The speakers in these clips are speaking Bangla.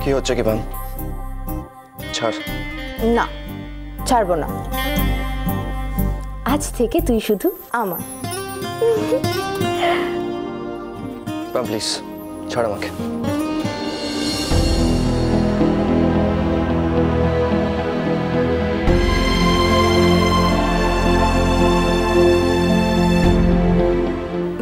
কি হচ্ছে কি বান? ছাড়। না, ছাড়বো না। আজ থেকে তুই শুধু আমার। প্লিজ ছাড় আমাকে।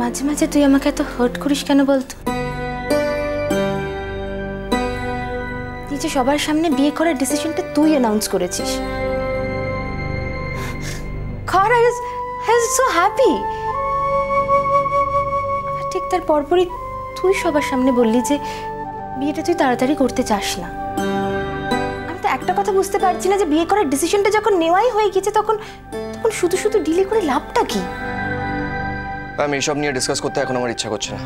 মাঝে মাঝে তুই আমাকে এত হার্ট করিস কেন বলতো? নিজে সবার সামনে বিয়ে করার ডিসিশনটা তুই অ্যানাউন্স করেছিস। God, I was so happy. ঠিক তার পরপরই তুই সবার সামনে বললি যে বিয়েটা তুই তাড়াতাড়ি করতে চাস না। আমি তো একটা কথা বুঝতে পারছি না যে বিয়ে করার ডিসিশনটা যখন নেওয়াই হয়ে গেছে তখন শুধু শুধু ডিলে করে লাভটা কি? আমি এইসব নিয়ে ডিসকাস করতে এখন আমার ইচ্ছা করছে না।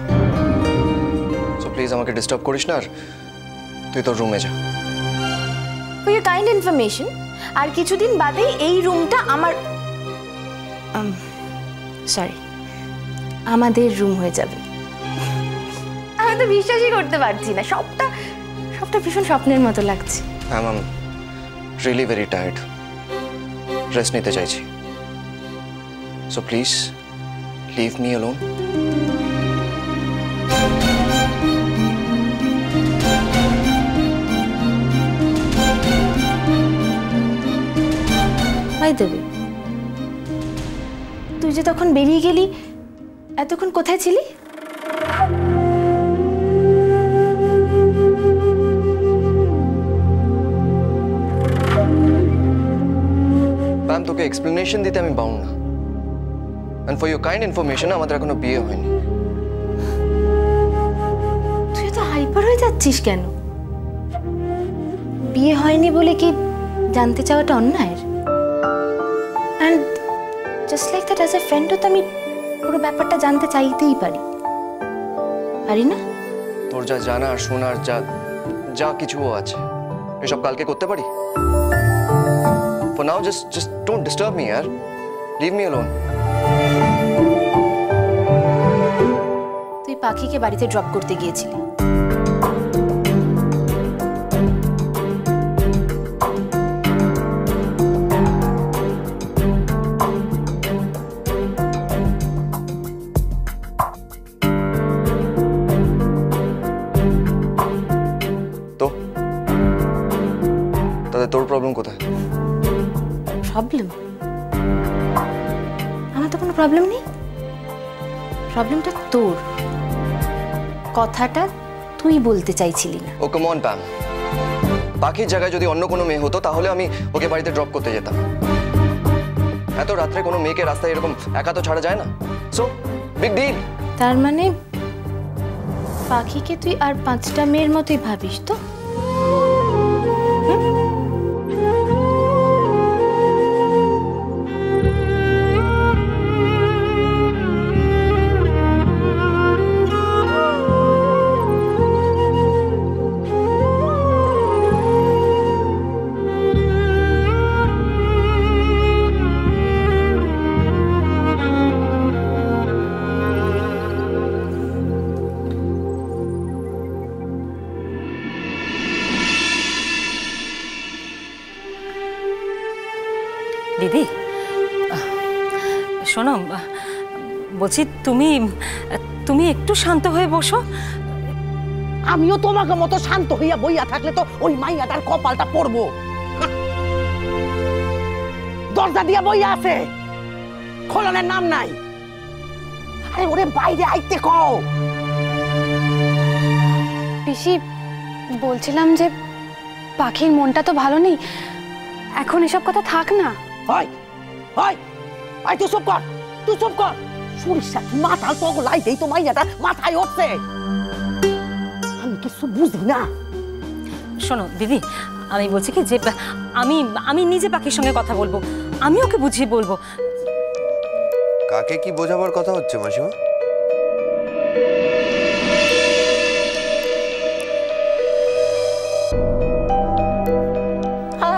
সো প্লিজ আমাকে ডিস্টার্ব করিস না, আর তুই তোর রুমে যা। ফর ইউর কাইন্ড ইনফরমেশন, আর কিছুদিন বাদেই এই রুমটা আমার আমাদের রুম হয়ে যাবে। আমি তো বিশ্বাসই করতে পারছি না, সবটা ভীষণ স্বপ্নের মতো লাগছে। I am really very tired, rest নিতে চাইছি। So please leave me alone. By the way, তুই যে তখন বেরিয়ে গেলি, এতক্ষণ কোথায় ছিলি? ম্যাম, তোকে এক্সপ্লেনেশন দিতে আমি বাউন্ড না। And for your kind information, আমাদের এখনো বিয়ে হয়নি। তুই তো হাইপার হয়ে যাচ্ছিস কেন? বিয়ে হয়নি বলে কি জানতে চাওয়াটা অন্যায়ের? And just like that, as a ফ্রেন্ডও তো আমি পুরো ব্যাপারটা জানতে চাইতেই পারি না? তোর যা জানার শোনার যা কিছুও আছে, এসব কালকে করতে পারি। For now, just don't disturb me, yaar. Leave me alone. তুই পাখিকে বাড়িতে ড্রপ করতে গিয়েছিলি। তো তাহলে তোর প্রবলেম কোথায়? প্রবলেম? আমার তো কোনো প্রবলেম নেই। প্রবলেমটা তোর। কথাটা তুই বলতে চাইছিলি না। ও কাম অন প্যাম, পাখির জায়গায় যদি অন্য কোনো মেয়ে হতো তাহলে আমি ওকে বাড়িতে ড্রপ করতে যেতাম। এত রাত্রে কোনো মেয়েকে রাস্তায় এরকম একা তো ছাড়া যায় না। So big deal. তার মানে পাখিকে তুই আর 5টা মেয়ের মতোই ভাবিস তো? দিদি শোনো, বলছি তুমি একটু শান্ত হয়ে বসো। আমিও তোমাকে মতো শান্ত হইয়া বইয়া থাকলে তো ওই মাইয়াটার কপালটা পড়বো। দরজা দিয়া বইয়া আছে, খোলনের নাম নাই। আরে ওরে বাইরে আইতে কও। পিসি, বলছিলাম যে পাখির মনটা তো ভালো নেই, এখন এসব কথা থাক না। হয় হয়, আই তুই চুপ কর, তুই চুপ কর। সরিষা মাথাল পগলাই দেই তো মাইয়াটা মাথায় উঠছে। আমি কিছু বুঝি না। শোনো দিদি, আমি বলছি কি যে আমি নিজে পাখির সঙ্গে কথা বলবো, আমি ওকে বুঝিয়ে বলবো। কাকে কি বোঝাবার কথা হচ্ছে মাসিমা?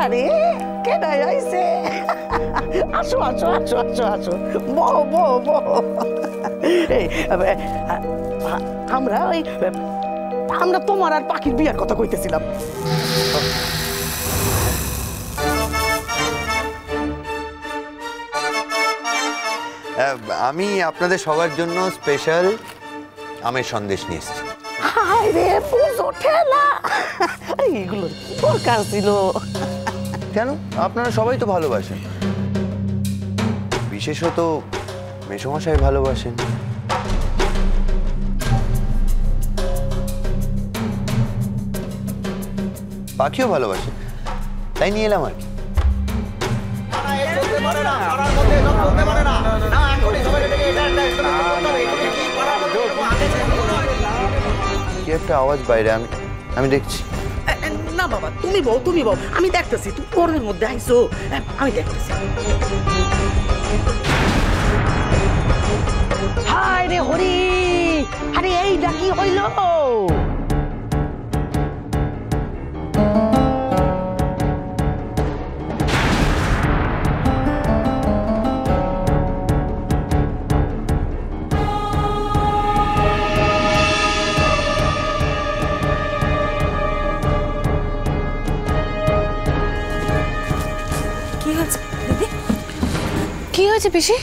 আরে কেডাই আইছে? আসো আসো আসো আসো আসো, বহ বহ বহ। এই, আমরা তোমার আর পাখির বিয়ার কথা কইতেছিলাম। আমি আপনাদের সবার জন্য স্পেশাল আমের সন্দেশ নিয়ে এসেছি। হায় রে পুজো ঠেলা, এগুলো দরকার ছিল। কেন? আপনারা সবাই তো ভালোবাসেন, বিশেষত মেসোমশাই ভালোবাসেন। পাখিও ভালোবাসে, তাই নিয়ে এলাম আর কি। কি একটা আওয়াজ বাইরে, আমি দেখছি। না বাবা, তুমি বউ তুমি বউ, আমি দেখতেছি। তুমি ঘরের মধ্যে আইসো, আমি দেখতেছি। হায় রে হরি, আরে এইটা কি হইল? কি হয়েছে দিদি? কি হয়েছে পিসি?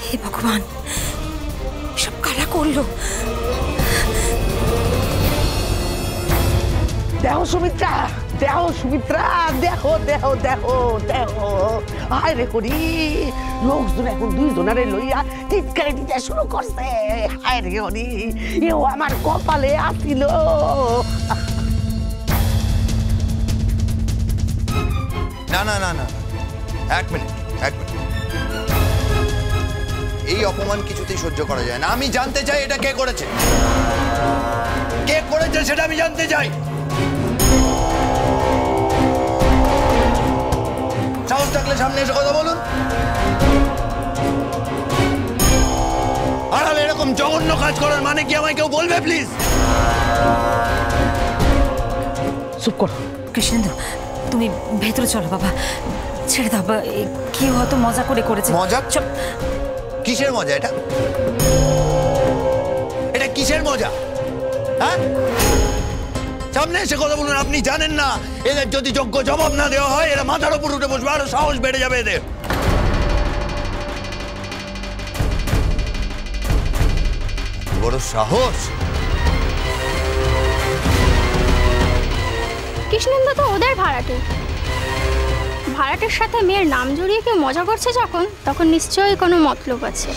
হে ভগবান, সব কারা করলো? দেহ সুমিত্রা, দেহ সুমিত্রা, দেখো দেখো দেখো দেখো। হায় রে হরি, লোকজন এখন দুইজনারে লইয়া চিৎকারে দিতে শুরু করছে। হায় রে হরি, এও আমার কপালে আসিল। না না না না, এক মিনিট এক মিনিট, এই অপমান কিছুতেই সহ্য করা যায় না। আমি জানতে চাই এটা কে করেছে, কে করেছে সেটা আমি জানতে চাই। সাহস থাকলে সামনে এসে কথা বলুন। আড়ালে এরকম জঘন্য কাজ করার মানে কি আমায় কেউ বলবে প্লিজ? চুপ করো কৃষ্ণেন্দু, তুমি ভেতরে চলো বাবা, ছেড়ে দাও। কেউ হয়তো মজা করে করেছে। মজা? চল। কিসের মজা এটা? এটা কিসের মজা? হ্যাঁ, সামনে এসে কথা বলুন। আপনি জানেন না এদের যদি যোগ্য জবাব না দেওয়া হয় এরা মাথার উপর উঠে বসবে, আরো সাহস বেড়ে যাবে এদের। বড় সাহস! কৃষ্ণেন্দু তো ওদের ভাড়াটে, ভাড়াটের সাথে মেয়ের নাম জড়িয়ে কেউ মজা করছে যখন, তখন নিশ্চয়ই কোনো মতলব আছে।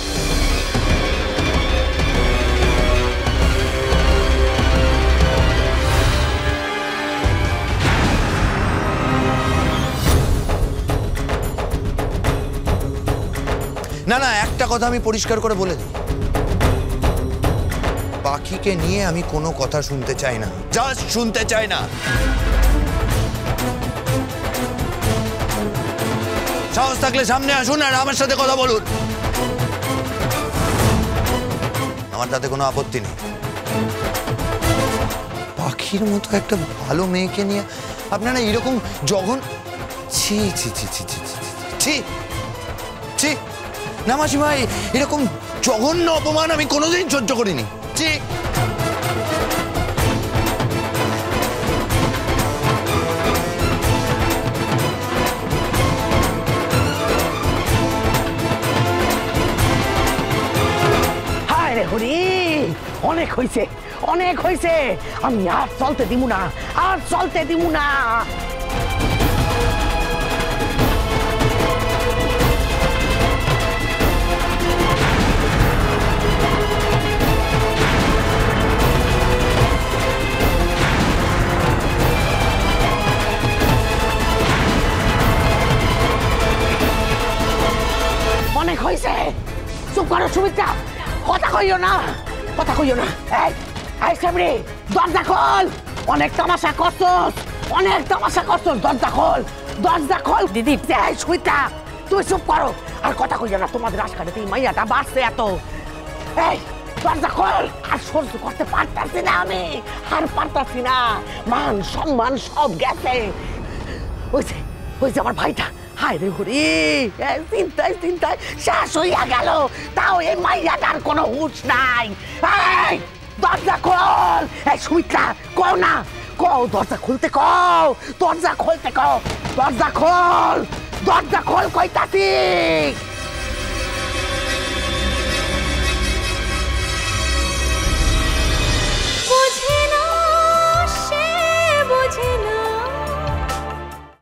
না না, একটা কথা আমি পরিষ্কার করে বলে দিই, পাখিকে নিয়ে আমি কোনো কথা শুনতে চাই না, জাস্ট শুনতে চাই না। সাহস থাকলে সামনে আসুন আর আমার সাথে কথা বলুন, আমার তাতে কোনো আপত্তি নেই। পাখির মতো একটা ভালো মেয়েকে নিয়ে আপনারা এরকম জঘন্য, ছি ছি ছি ছি ছি ছি ছি, না মাসিমা, এরকম জঘন্য অপমান আমি কোনোদিন সহ্য করিনি। ছি। হায় রে হরি, অনেক হয়েছে অনেক হয়েছে, আমি আর চলতে দিব না, আর চলতে দিব না। অনেক হয়েছে, চুপ করো সুমিত্রা, কথা কইও না। কথা কইও না। এই সামনে দরজা খোল, অনেক তামাশা করছস, অনেক তামাশা করছস, দরজা খোল, দরজা খোল। দিদি। এই সুইতা তুই চুপ করো, আর কথা কইও না, তোমাদের রাজকাটাতে এই মাইয়াটা বাড়ছে এত। এই দরজা খোল, আর সহ্য করতে পারতাছি না আমি, আর পারতাছি না, মান সম্মান সব গেছে। ওই যে আমার ভাইটা, হায় রে হরি, চিন্তায় চিন্তায় শেষ হইয়া গেল, তাও এই মাইয়াটার কোনো হুঁশ নাই। এই দরজা খোল, এই সুমিত্রা কও না, কও দরজা খুলতে, কও দরজা খুলতে, কও দরজা খোল, দরজা খোল কইতাছি।